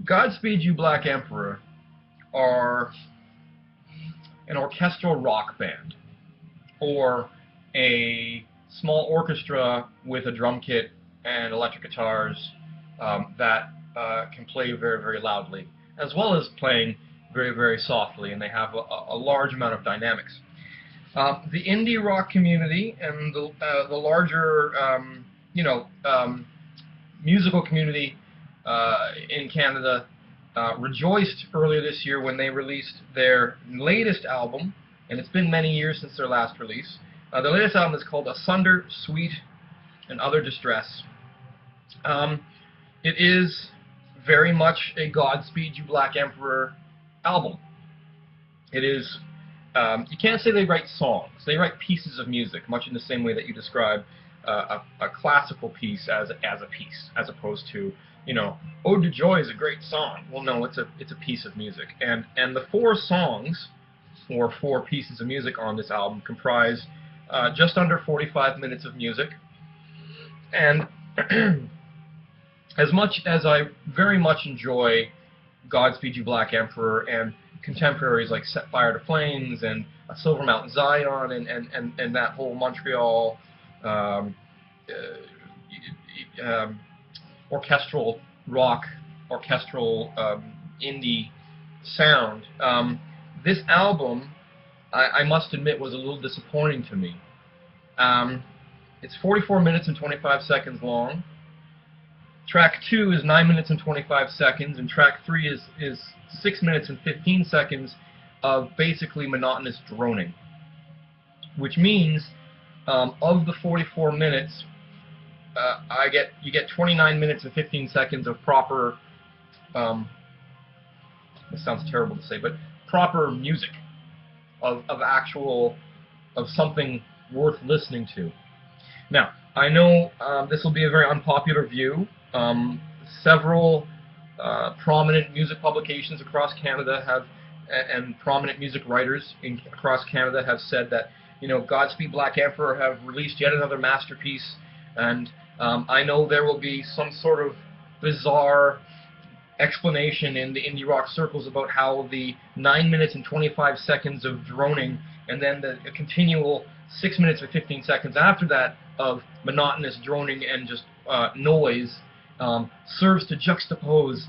Godspeed You Black Emperor are an orchestral rock band, or a small orchestra with a drum kit and electric guitars that can play very, very loudly, as well as playing very, very softly, and they have a large amount of dynamics. The indie rock community and the larger, musical community in Canada rejoiced earlier this year when they released their latest album, and it's been many years since their last release. Their latest album is called Asunder, Sweet, and Other Distress. It is very much a Godspeed You Black Emperor album. It is, you can't say they write songs. They write pieces of music, much in the same way that you describe a classical piece as a piece, as opposed to, Ode to Joy is a great song. Well, no, it's a piece of music. And the four songs, or four pieces of music on this album, comprise just under 45 minutes of music. And as much as I very much enjoy Godspeed You Black Emperor and contemporaries like Set Fire to Flames and Silver Mountain Zion and that whole Montreal orchestral rock, orchestral indie sound, this album, I must admit, was a little disappointing to me. It's 44 minutes and 25 seconds long. Track 2 is 9 minutes and 25 seconds, and track 3 is 6 minutes and 15 seconds of basically monotonous droning. Which means, of the 44 minutes, you get 29 minutes and 15 seconds of proper, this sounds terrible to say, but proper music, of something worth listening to. Now, I know this will be a very unpopular view. Several prominent music publications across Canada and prominent music writers across Canada have said that, Godspeed Black Emperor have released yet another masterpiece, and I know there will be some sort of bizarre explanation in the indie rock circles about how the 9 minutes and 25 seconds of droning and then the continual 6 minutes and 15 seconds after that of monotonous droning and just noise serves to juxtapose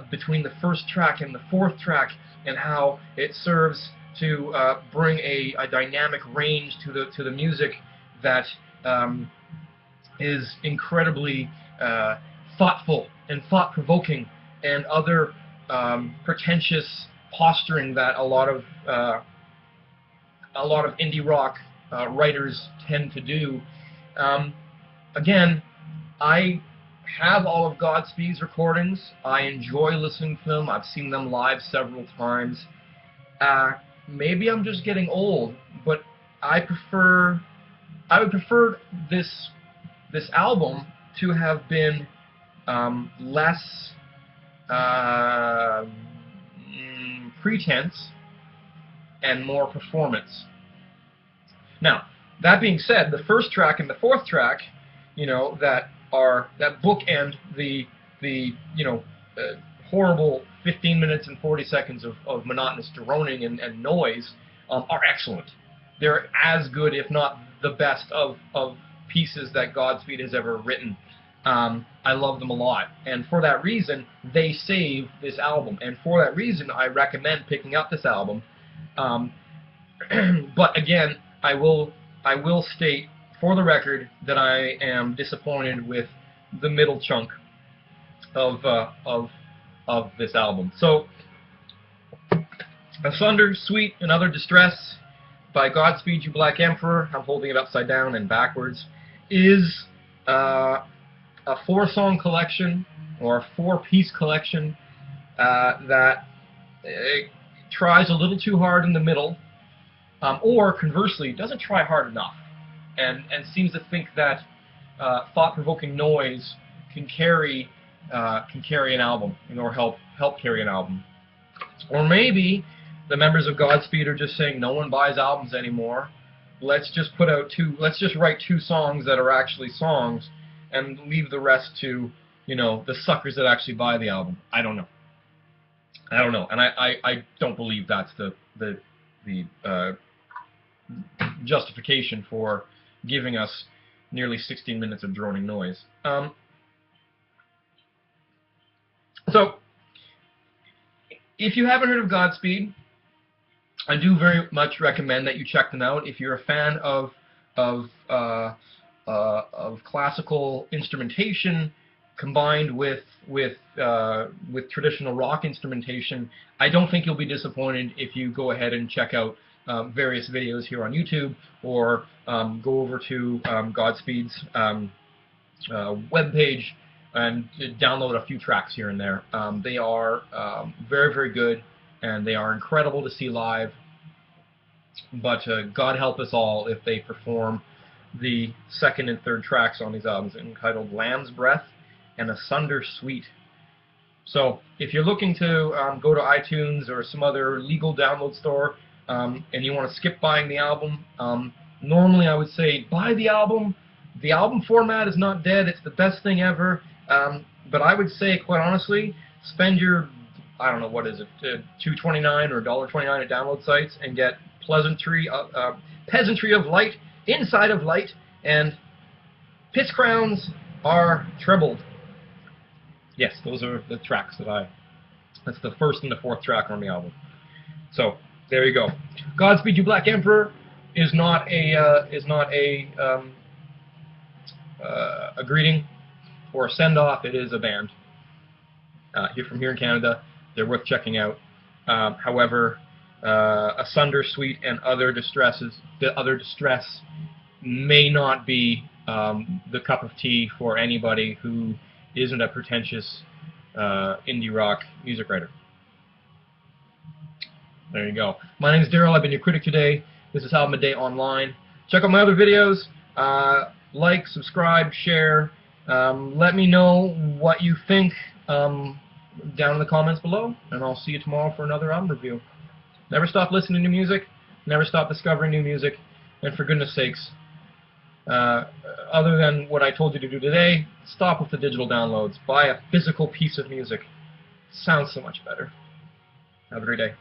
between the first track and the fourth track, and how it serves to bring a dynamic range to the music that is incredibly thoughtful and thought-provoking, and other pretentious posturing that a lot of indie rock writers tend to do. Again, I have all of Godspeed's recordings. I enjoy listening to them. I've seen them live several times. Maybe I'm just getting old, but I would prefer this album to have been less pretense and more performance. Now, that being said, the first track and the fourth track, that bookend the horrible 15 minutes and 40 seconds of monotonous droning and noise, are excellent. They're as good, if not the best, of pieces that Godspeed has ever written. I love them a lot, and for that reason, they save this album, and for that reason, I recommend picking up this album. But again, I will state for the record that I am disappointed with the middle chunk of this album. So, Asunder, Sweet, and Other Distress by Godspeed You Black Emperor, I'm holding it upside down and backwards, is a 4-song collection, or a 4-piece collection, that tries a little too hard in the middle, or conversely, doesn't try hard enough, and seems to think that thought-provoking noise can carry an album, or help carry an album. Or maybe the members of Godspeed are just saying, no one buys albums anymore. Let's just write 2 songs that are actually songs, and leave the rest to, you know, the suckers that actually buy the album. I don't know. I don't know, and I don't believe that's the justification for giving us nearly 16 minutes of droning noise. So, if you haven't heard of Godspeed, I do very much recommend that you check them out. If you're a fan of classical instrumentation combined with traditional rock instrumentation, I don't think you'll be disappointed if you go ahead and check out various videos here on YouTube, or go over to Godspeed's webpage and download a few tracks here and there. They are very, very good, and they are incredible to see live. But God help us all if they perform the second and third tracks on these albums, entitled Lamb's Breath and Asunder Suite. So if you're looking to go to iTunes or some other legal download store, and you want to skip buying the album, normally I would say buy the album. The album format is not dead. It's the best thing ever. But I would say, quite honestly, spend your, I don't know, what is it, $2.29 or $1.29 at download sites and get Peasantry of Light, Inside of Light, and Piss Crowns Are Trebled. Yes, those are the tracks that's the first and the fourth track on the album. So, there you go. Godspeed You Black Emperor is not a greeting or a send-off. It is a band. From here in Canada. They're worth checking out. However, Asunder Suite and other distress may not be the cup of tea for anybody who isn't a pretentious indie rock music writer. There you go. My name is Daryl. I've been your critic today. This is Album a Day Online. Check out my other videos. Like, subscribe, share. Let me know what you think down in the comments below, and I'll see you tomorrow for another album review. Never stop listening to music. Never stop discovering new music. And for goodness sakes, other than what I told you to do today, stop with the digital downloads. Buy a physical piece of music. It sounds so much better. Have a great day.